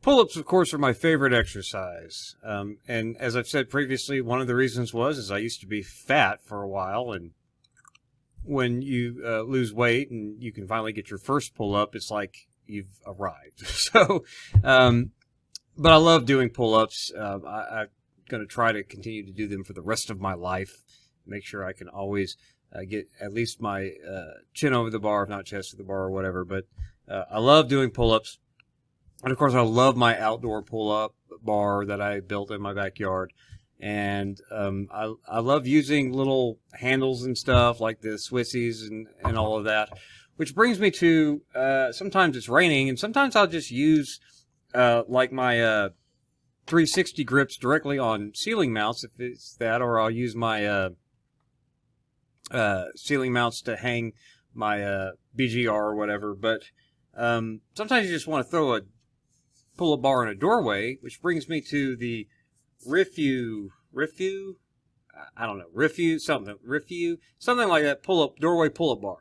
pull-ups, of course, are my favorite exercise. And as I've said previously, one of the reasons is I used to be fat for a while, and when you lose weight and you can finally get your first pull-up, it's like you've arrived. So, but I love doing pull-ups. I'm going to try to continue to do them for the rest of my life. Make sure I can always get at least my chin over the bar, if not chest to the bar or whatever. But I love doing pull-ups. And, of course, I love my outdoor pull-up bar that I built in my backyard. And I love using little handles and stuff like the Swissies and all of that. Which brings me to sometimes it's raining, and sometimes I'll just use like my 360 grips directly on ceiling mounts, if it's that, or I'll use my ceiling mounts to hang my BGR or whatever. But sometimes you just want to throw a pull-up bar in a doorway, which brings me to the Riffue, I don't know, Riffue, something like that, doorway pull-up bar.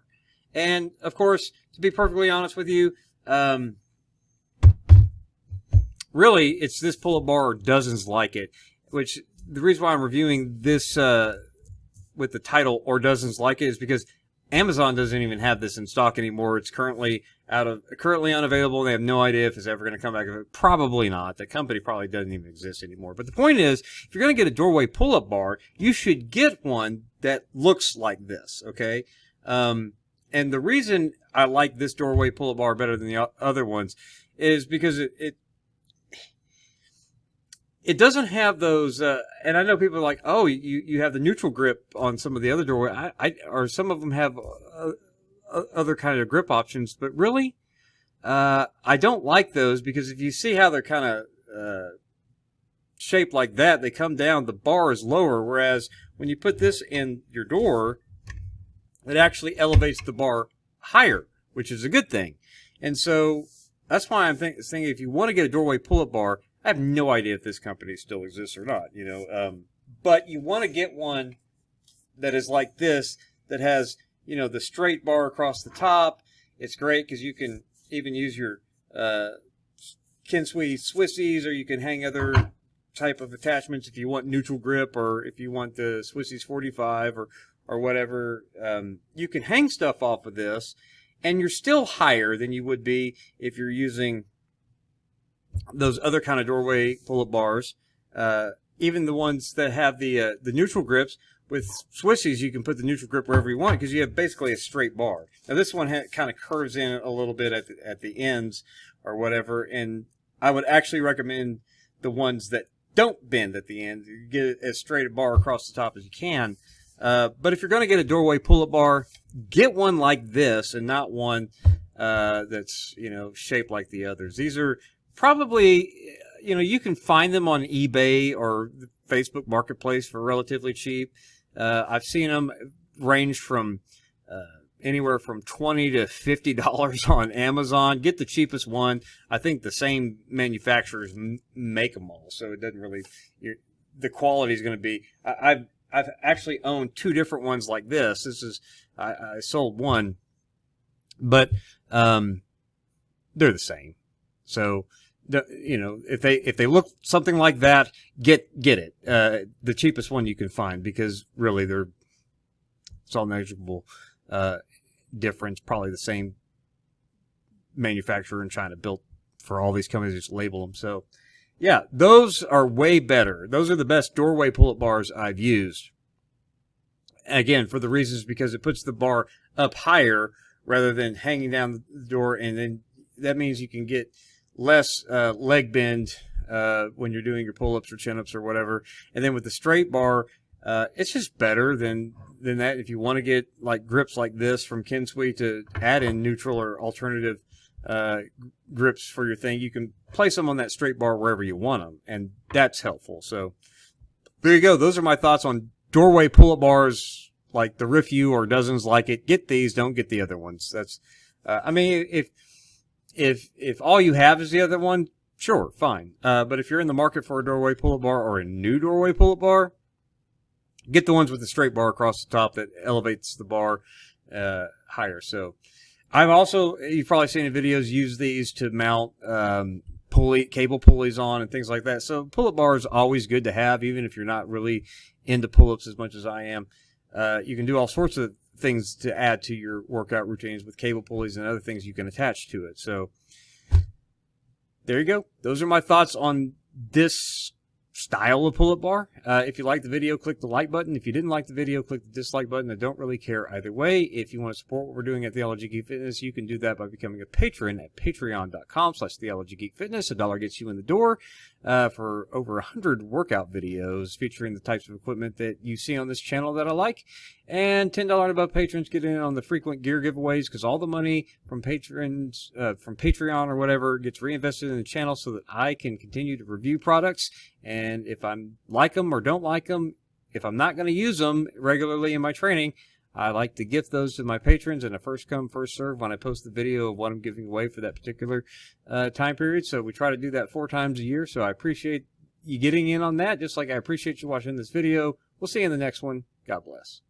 And, of course, to be perfectly honest with you, really, it's this pull-up bar or dozens like it, which the reason why I'm reviewing this with the title or dozens like it is because Amazon doesn't even have this in stock anymore. It's currently unavailable. They have no idea if it's ever going to come back. Probably not. The company probably doesn't even exist anymore. But the point is, if you're going to get a doorway pull-up bar, you should get one that looks like this, okay? And the reason I like this doorway pull-up bar better than the other ones is because it doesn't have those, and I know people are like, oh, you have the neutral grip on some of the other doorway, or some of them have other kind of grip options, but really, I don't like those because if you see how they're kind of shaped like that, they come down, the bar is lower, whereas when you put this in your door, it actually elevates the bar higher, which is a good thing. And so that's why I'm thinking if you want to get a doorway pull-up bar, I have no idea if this company still exists or not, you know. But you want to get one that is like this, that has, you know, the straight bar across the top. It's great because you can even use your Kinsui Swissies, or you can hang other type of attachments if you want neutral grip, or if you want the Swissies 45 or whatever. You can hang stuff off of this, and you're still higher than you would be if you're using those other kind of doorway pull-up bars. Even the ones that have the neutral grips, with Swissies, you can put the neutral grip wherever you want because you have basically a straight bar. Now this one kind of curves in a little bit at the ends or whatever, and I would actually recommend the ones that don't bend at the end. You get as straight a bar across the top as you can. But if you're going to get a doorway pull-up bar, get one like this and not one that's, you know, shaped like the others. These are probably, you know, you can find them on eBay or Facebook Marketplace for relatively cheap. I've seen them range from anywhere from $20 to $50 on Amazon. Get the cheapest one. I think the same manufacturers make them all, so it doesn't really. The quality is going to be. I've actually owned two different ones like this. This is I sold one, but they're the same. So, you know, if they look something like that, get it. The cheapest one you can find, because really it's all negligible difference. Probably the same manufacturer in China built for all these companies, just label them. So, yeah, those are way better. Those are the best doorway pull-up bars I've used. Again, for the reasons because it puts the bar up higher rather than hanging down the door, and then that means you can get less leg bend when you're doing your pull-ups or chin-ups or whatever. And then with the straight bar, it's just better than that. If you want to get like grips like this from Kinsui to add in neutral or alternative grips for your thing, you can place them on that straight bar wherever you want them, and that's helpful. So there you go. Those are my thoughts on doorway pull-up bars like the Riffue or dozens like it. Get these, don't get the other ones. That's I mean, if all you have is the other one, sure, fine. But if you're in the market for a doorway pull-up bar or a new doorway pull-up bar, get the ones with the straight bar across the top that elevates the bar higher. So I've also, you've probably seen in videos, use these to mount cable pulleys on and things like that. So pull-up bar is always good to have, even if you're not really into pull-ups as much as I am. You can do all sorts of things to add to your workout routines with cable pulleys and other things you can attach to it. So there you go. Those are my thoughts on this style of pull-up bar. If you liked the video, click the like button. If you didn't like the video, click the dislike button. I don't really care either way. If you want to support what we're doing at Theology Geek Fitness, you can do that by becoming a patron at patreon.com/theologygeekfitness. $1 gets you in the door for over 100 workout videos featuring the types of equipment that you see on this channel that I like. And $10 and above patrons get in on the frequent gear giveaways, because all the money from patrons, from Patreon or whatever, gets reinvested in the channel so that I can continue to review products. And if I like them or don't like them, if I'm not going to use them regularly in my training, I like to gift those to my patrons in a first come, first serve when I post the video of what I'm giving away for that particular time period. So we try to do that 4 times a year. So I appreciate you getting in on that, just like I appreciate you watching this video. We'll see you in the next one. God bless.